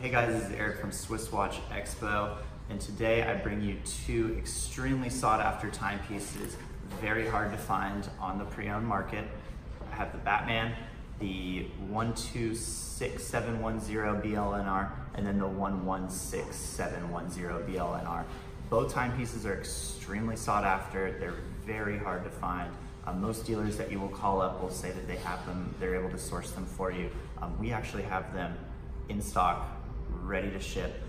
Hey guys, this is Erik from SwissWatchExpo, and today I bring you two extremely sought after timepieces, very hard to find on the pre-owned market. I have the Batman, the 126710 BLNR, and then the 116710 BLNR. Both timepieces are extremely sought after. They're very hard to find. Most dealers that you will call up will say that they have them, they're able to source them for you. We actually have them in stock, ready to ship.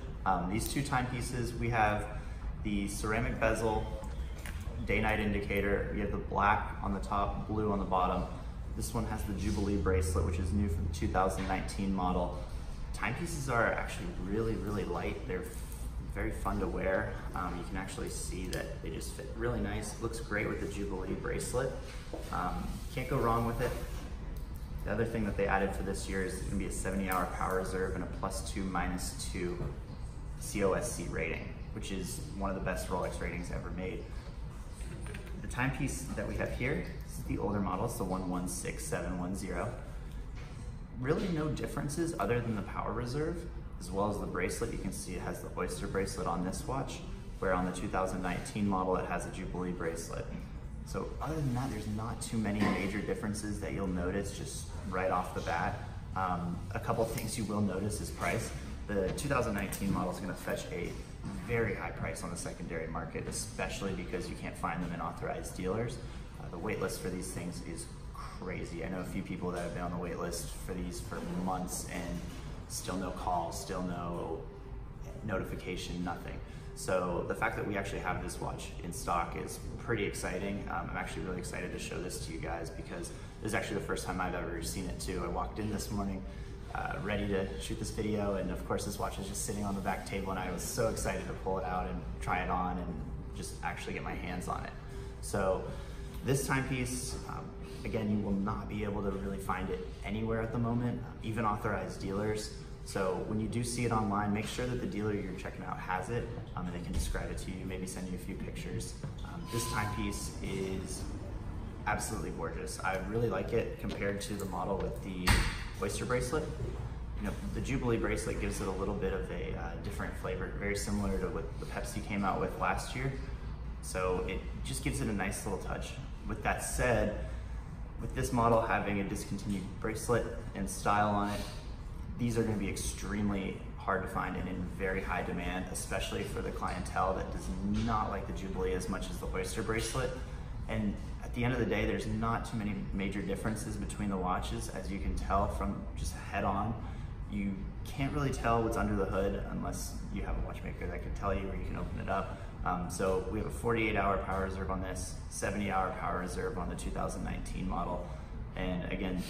These two timepieces, we have the ceramic bezel, day-night indicator. We have the black on the top, blue on the bottom. This one has the Jubilee bracelet, which is new for the 2019 model. Timepieces are actually really, really light. They're very fun to wear. You can actually see that they just fit really nice. Looks great with the Jubilee bracelet. Can't go wrong with it. The other thing that they added for this year is going to be a 70-hour power reserve and a +2/-2 COSC rating, which is one of the best Rolex ratings ever made. The timepiece that we have here is the older model, it's the 116710. Really no differences other than the power reserve, as well as the bracelet. You can see it has the oyster bracelet on this watch, where on the 2019 model it has a Jubilee bracelet. So other than that, there's not too many major differences that you'll notice just right off the bat. A couple things you will notice is price. The 2019 model is going to fetch a very high price on the secondary market, especially because you can't find them in authorized dealers. The wait list for these things is crazy. I know a few people that have been on the wait list for these for months and still no call, still no notification, nothing. So the fact that we actually have this watch in stock is pretty exciting. I'm actually really excited to show this to you guys because this is actually the first time I've ever seen it too. I walked in this morning ready to shoot this video, and of course this watch is just sitting on the back table, and I was so excited to pull it out and try it on and just actually get my hands on it. So this timepiece, again, you will not be able to really find it anywhere at the moment, even authorized dealers. So when you do see it online, make sure that the dealer you're checking out has it, and they can describe it to you, maybe send you a few pictures. This timepiece is absolutely gorgeous. I really like it compared to the model with the oyster bracelet. You know, the Jubilee bracelet gives it a little bit of a different flavor, very similar to what the Pepsi came out with last year. So it just gives it a nice little touch. With that said, with this model having a discontinued bracelet and style on it, these are going to be extremely hard to find and in very high demand, especially for the clientele that does not like the Jubilee as much as the oyster bracelet. And at the end of the day, there's not too many major differences between the watches, as you can tell from just head on. You can't really tell what's under the hood unless you have a watchmaker that can tell you, or you can open it up. So we have a 48-hour power reserve on this, 70-hour power reserve on the 2019 model, and again,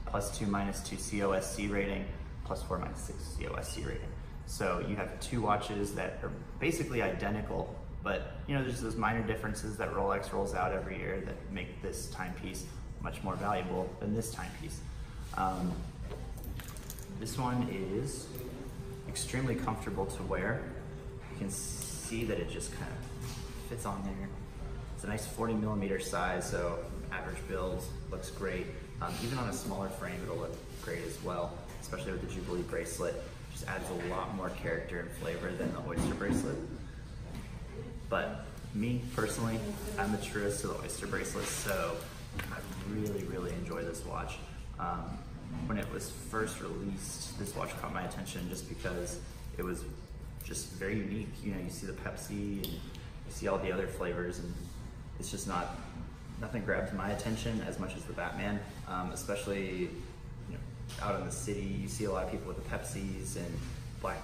+2/-2 COSC rating, +4/-6 COSC rating. So you have two watches that are basically identical, but you know, there's those minor differences that Rolex rolls out every year that make this timepiece much more valuable than this timepiece. This one is extremely comfortable to wear. You can see that it just kind of fits on there. It's a nice 40mm size, so average build, looks great. Even on a smaller frame, it'll look great as well, especially with the Jubilee bracelet. Just adds a lot more character and flavor than the oyster bracelet. But me, personally, I'm the truest to the oyster bracelet, so I really, really enjoy this watch. When it was first released, this watch caught my attention just because it was just very unique. You know, you see the Pepsi and you see all the other flavors, and it's just nothing grabbed my attention as much as the Batman, especially, you know, out in the city. You see a lot of people with the Pepsis and black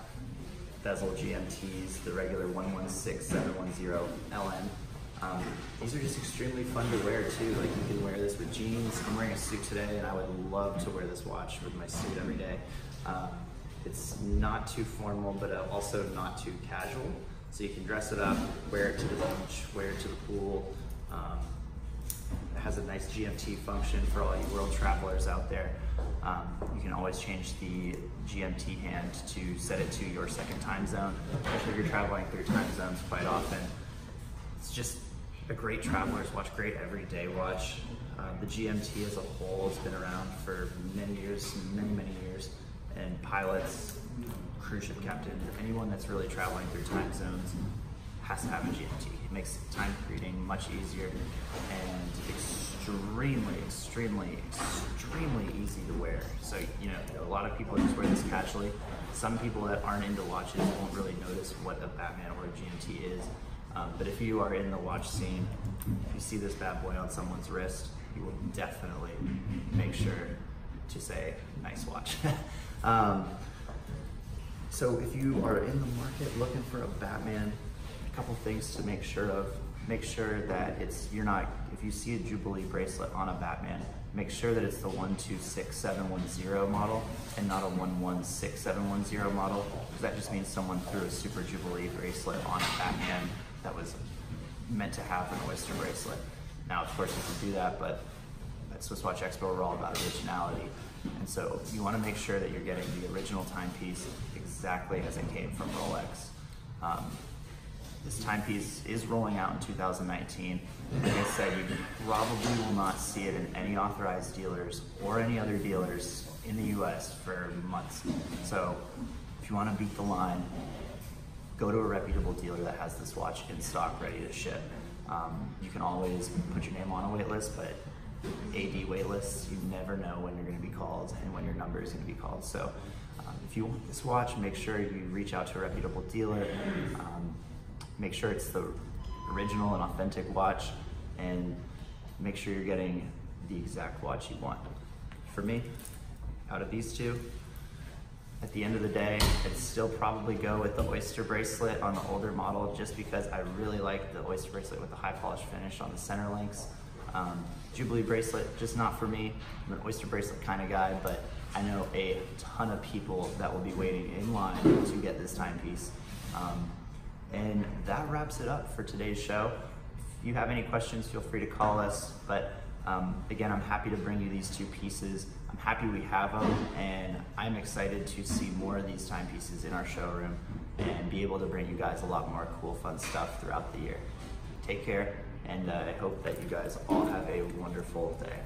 bezel GMTs, the regular 116710 LN. These are just extremely fun to wear too. Like, you can wear this with jeans. I'm wearing a suit today, and I would love to wear this watch with my suit every day. It's not too formal, but also not too casual. So you can dress it up, wear it to the beach, wear it to the pool. It has a nice GMT function for all you world travelers out there. You can always change the GMT hand to set it to your second time zone, especially if you're traveling through time zones quite often. It's just a great traveler's watch, great everyday watch. The GMT as a whole has been around for many years, many years, and pilots, cruise ship captains, anyone that's really traveling through time zones has to have a GMT. It makes time reading much easier and extremely easy to wear. So, you know, a lot of people just wear this casually. Some people that aren't into watches won't really notice what a Batman or a GMT is. But if you are in the watch scene, if you see this bad boy on someone's wrist, you will definitely make sure to say, nice watch. So if you are in the market looking for a Batman, a couple things to make sure of. Make sure that if you see a Jubilee bracelet on a Batman, make sure that it's the 126710 model and not a 116710 model, because that just means someone threw a Super Jubilee bracelet on a Batman that was meant to have an oyster bracelet. Now, of course, you can do that, but at SwissWatchExpo, we're all about originality. And so you want to make sure that you're getting the original timepiece exactly as it came from Rolex. This timepiece is rolling out in 2019. Like I said, you probably will not see it in any authorized dealers or any other dealers in the US for months. So if you want to beat the line, go to a reputable dealer that has this watch in stock ready to ship. You can always put your name on a wait list, but AD wait lists, you never know when you're going to be called and when your number is going to be called. So if you want this watch, make sure you reach out to a reputable dealer. Make sure it's the original and authentic watch, and make sure you're getting the exact watch you want. For me, out of these two, at the end of the day, I'd still probably go with the oyster bracelet on the older model, just because I really like the oyster bracelet with the high polish finish on the center links. Jubilee bracelet, just not for me. I'm an oyster bracelet kind of guy, but I know a ton of people that will be waiting in line to get this timepiece. And that wraps it up for today's show. If you have any questions, feel free to call us. But again, I'm happy to bring you these two pieces. I'm happy we have them, and I'm excited to see more of these timepieces in our showroom and be able to bring you guys a lot more cool, fun stuff throughout the year. Take care, and I hope that you guys all have a wonderful day.